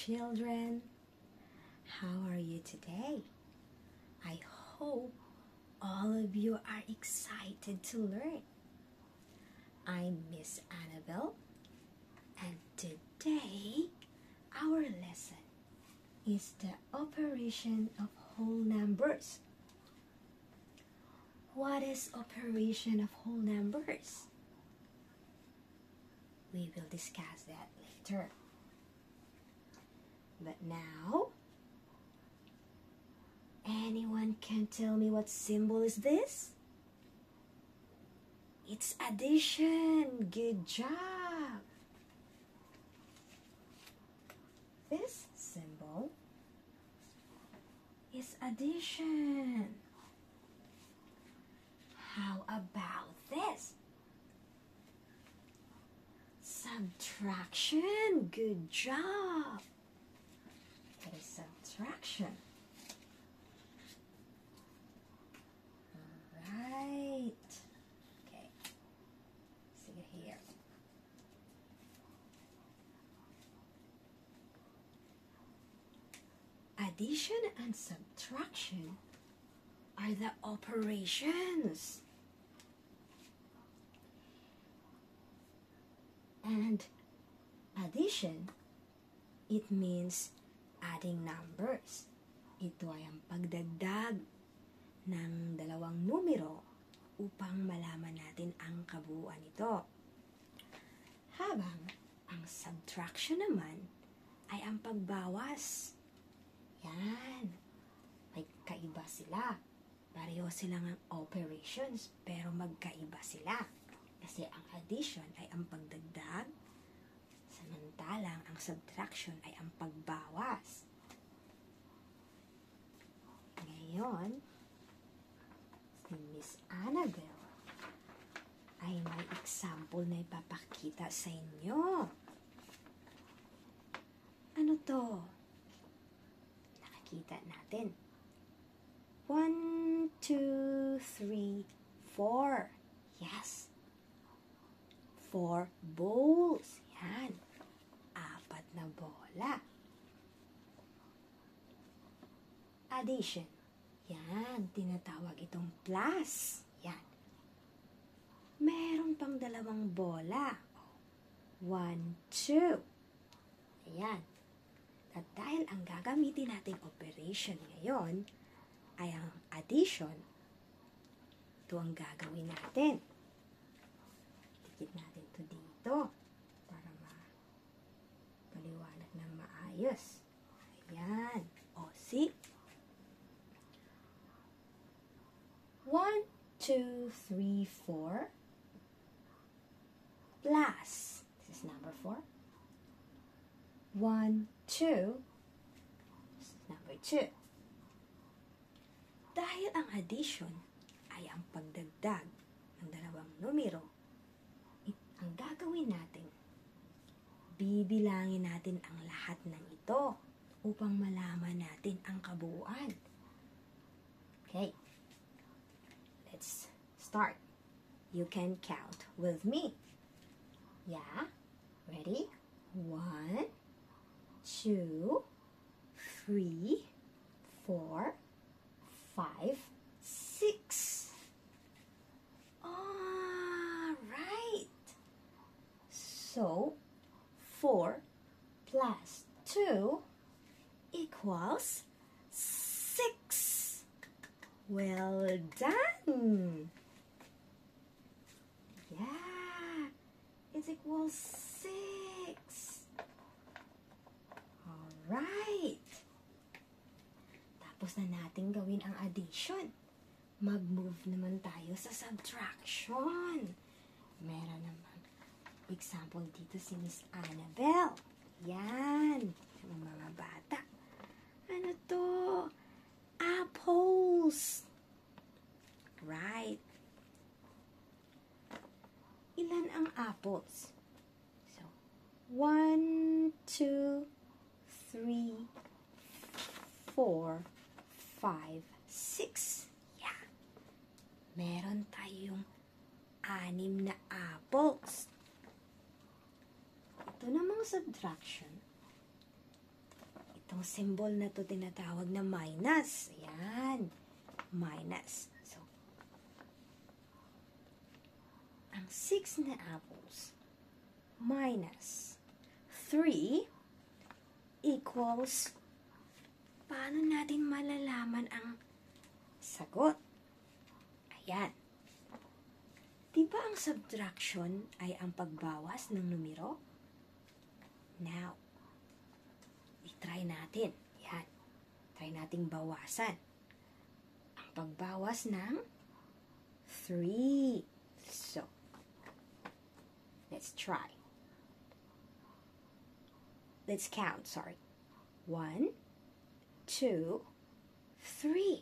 children. How are you today? I hope all of you are excited to learn. I'm Miss Annabelle, and today our lesson is the operation of whole numbers. What is operation of whole numbers? We will discuss that later. But now, anyone can tell me what symbol is this? It's addition. Good job. This symbol is addition. How about this? Subtraction. Good job. What is subtraction? Right. Okay. See here. Addition and subtraction are the operations. And addition, it means adding numbers. Ito ay ang pagdagdag ng dalawang numero upang malaman natin ang kabuuan nito. Habang ang subtraction naman ay ang pagbawas. Yan. May kaiba sila. Pareho silang ang operations pero magkaiba sila. Kasi ang addition ay ang pagdagdag, samantalang ang subtraction ay ang pagbawas. Ngayon, si Miss Annabelle ay may example na ipapakita sa inyo. Ano to? Nakikita natin. 1, 2, 3, 4. Yes. 4 bowls. Yan. 4 na bola. Addition. Yan. Tinatawag itong plus. Yan. Meron pang 2 bola. 1, 2. Ayan. At dahil ang gagamitin nating operation ngayon ay ang addition, ito ang gagawin natin. Dikit natin ito dito para mapaliwanag ng maayos. Ayan. O, see? 1, 2, 3, 4 plus, this is number 4. 1, 2, this is number 2. Dahil ang addition ay ang pagdagdag ng dalawang numero, ang gagawin natin, bibilangin natin ang lahat ng ito upang malaman natin ang kabuuan. Okay. Let's start. You can count with me. Yeah? Ready? 1, 2, 3, 4, 5, 6. So, 4 plus 2 equals 6. Well done! Yeah, it equals 6. Alright. Tapos na natin gawin ang addition. Mag-move naman tayo sa subtraction. Meron naman example dito si Miss Annabelle. Yan. Ang mga bata. Ano to? Apples. Right. Ilan ang apples? So, 1, 2, 3, 4, 5, 6. Yeah. Meron tayong 6 na apples. Ito namang subtraction. Itong symbol na to tinatawag na minus. Ayan. Minus. So, ang 6 na apples minus 3 equals, paano natin malalaman ang sagot? Ayan. Diba ang subtraction ay ang pagbawas ng numero? Now, i-try natin. Yan. Try nating bawasan. Ang pagbawas ng 3. So, let's try. Let's count, sorry. 1, 2, 3.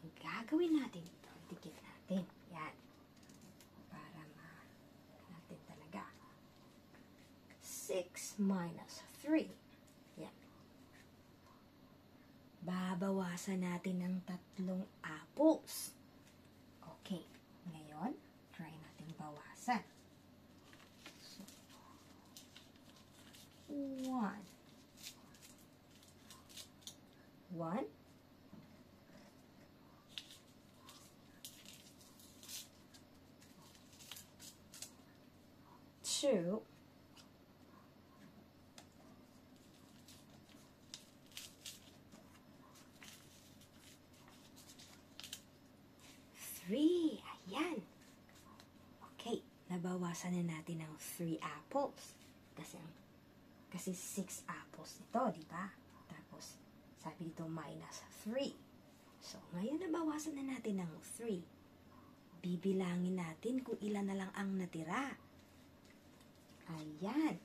Ang gagawin natin ito, dikit natin. Yan. Para natin talaga. 6 minus 3. Yan. Babawasan natin ng 3 apples. Okay. Ngayon, try natin bawasan. So, 1. 1. 2. 3. Ayan. Okay. Nabawasan na natin ng 3 apples. Kasi 6 apples ito, di ba? Tapos, sabi dito minus 3. So, ngayon nabawasan na natin ng 3. Bibilangin natin kung ilan na lang ang natira. Ayan.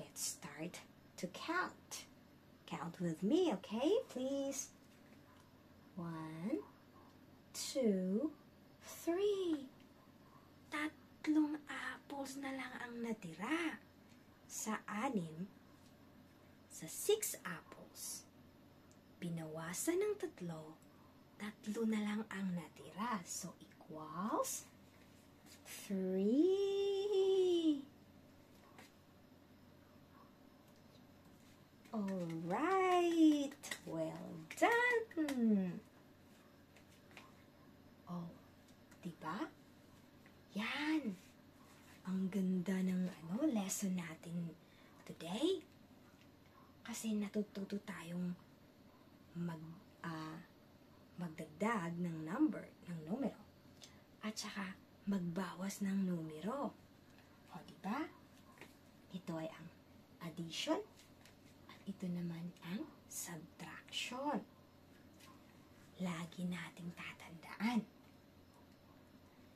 Let's start to count. Count with me, okay? Please. 1, 2, 3. 3 apples na lang ang natira. Sa 6, sa 6 apples, binawasan ng 3 na lang ang natira. So, equals 3. Alright. Well done. Oh, diba? Yan. Ang ganda ng lesson natin today. Kasi natututo tayong magdagdag ng numero. At saka magbawas ng numero. O, diba? Ito ay ang addition. At ito naman ang subtraction. Lagi nating tatandaan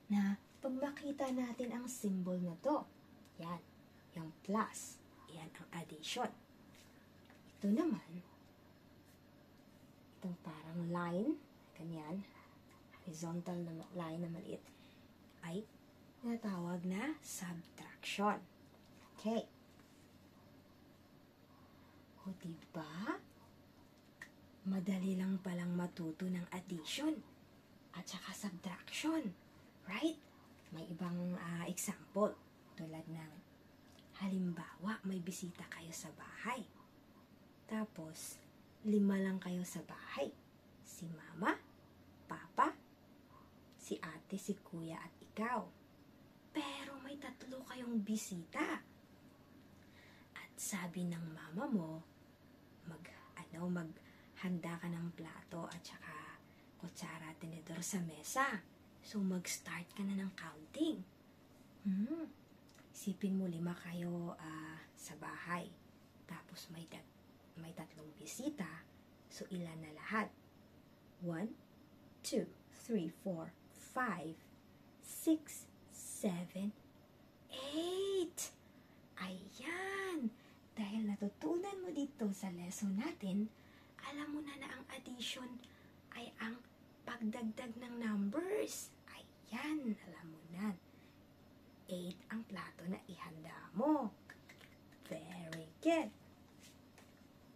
na pag makita natin ang symbol na to, yan, yung plus, yan ang addition. Ito naman, itong parang line, ganyan, horizontal na line na maliit, ay natawag na subtraction. Okay. O, diba? Madali lang palang matuto ng addition at saka subtraction. Right? May ibang example. Tulad ng, halimbawa, may bisita kayo sa bahay. Tapos, 5 lang kayo sa bahay. Si mama, papa, si ate, si kuya, at ikaw. Pero may 3 kayong bisita. At sabi ng mama mo, maghanda ka ng plato at saka kutsara at tinidor sa mesa. So, mag-start ka na ng counting. Isipin mo, 5 kayo sa bahay. Tapos may 3 bisita. So, ilan na lahat? 1, 2, 3, 4, 5, 6, 7, 8. Ayan! Dahil natutunan mo dito sa lesson natin, alam mo na ang addition ay ang pagdagdag ng numbers. Ayan, alam mo na. 8 ang plato na ihanda mo. Very good.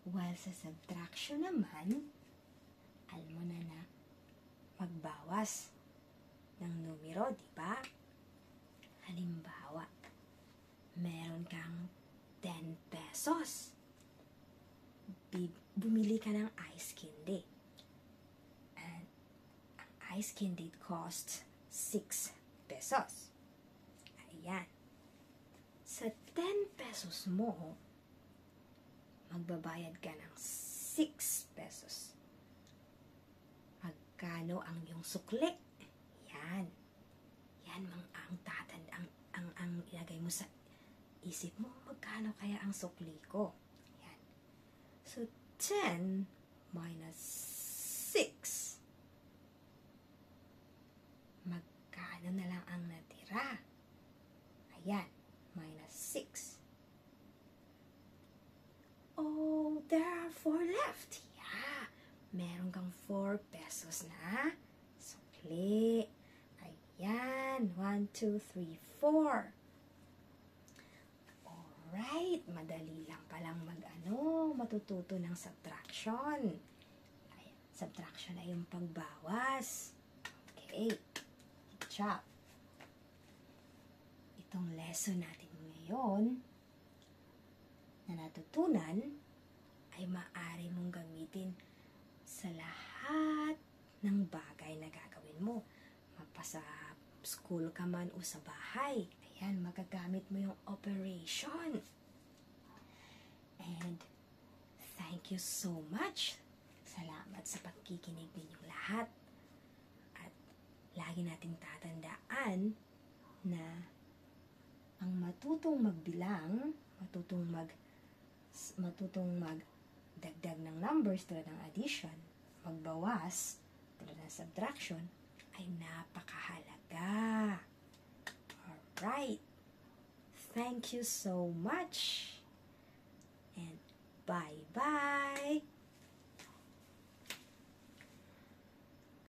While sa subtraction naman, alam mo na magbawas ng numero, di ba? Halimbawa, meron kang 10 pesos. Bumili ka ng ice candy. And ang ice candy costs 6 pesos. Ayan. Sa 10 pesos mo, magbabayad ka ng 6 pesos. Magkano ang iyong sukli? Yan. Yan ang ilagay mo sa isip mo, magkano kaya ang sukli ko? Yan. So, 10 minus 6. Magkano na lang ang natira? Ayan, minus 6. Oh, there are 4 left. Yeah, meron kang 4 pesos na sukli. Ayan, 1, 2, 3, 4. Alright, madali lang palang matututo ng subtraction. Ayan, subtraction ay yung pagbawas. Okay, good job. Itong lesson natin ngayon na natutunan ay maaari mong gamitin sa lahat ng bagay na gagawin mo. Mapasa school ka man o sa bahay. Ayan, magagamit mo yung operation. And thank you so much. Salamat sa pagkikinig ninyong lahat. At lagi nating tatandaan na ang matutong magbilang, matutong magdagdag ng numbers tulad ng addition, magbawas tulad ng subtraction, ay napakahalaga. Alright. Thank you so much. And bye-bye.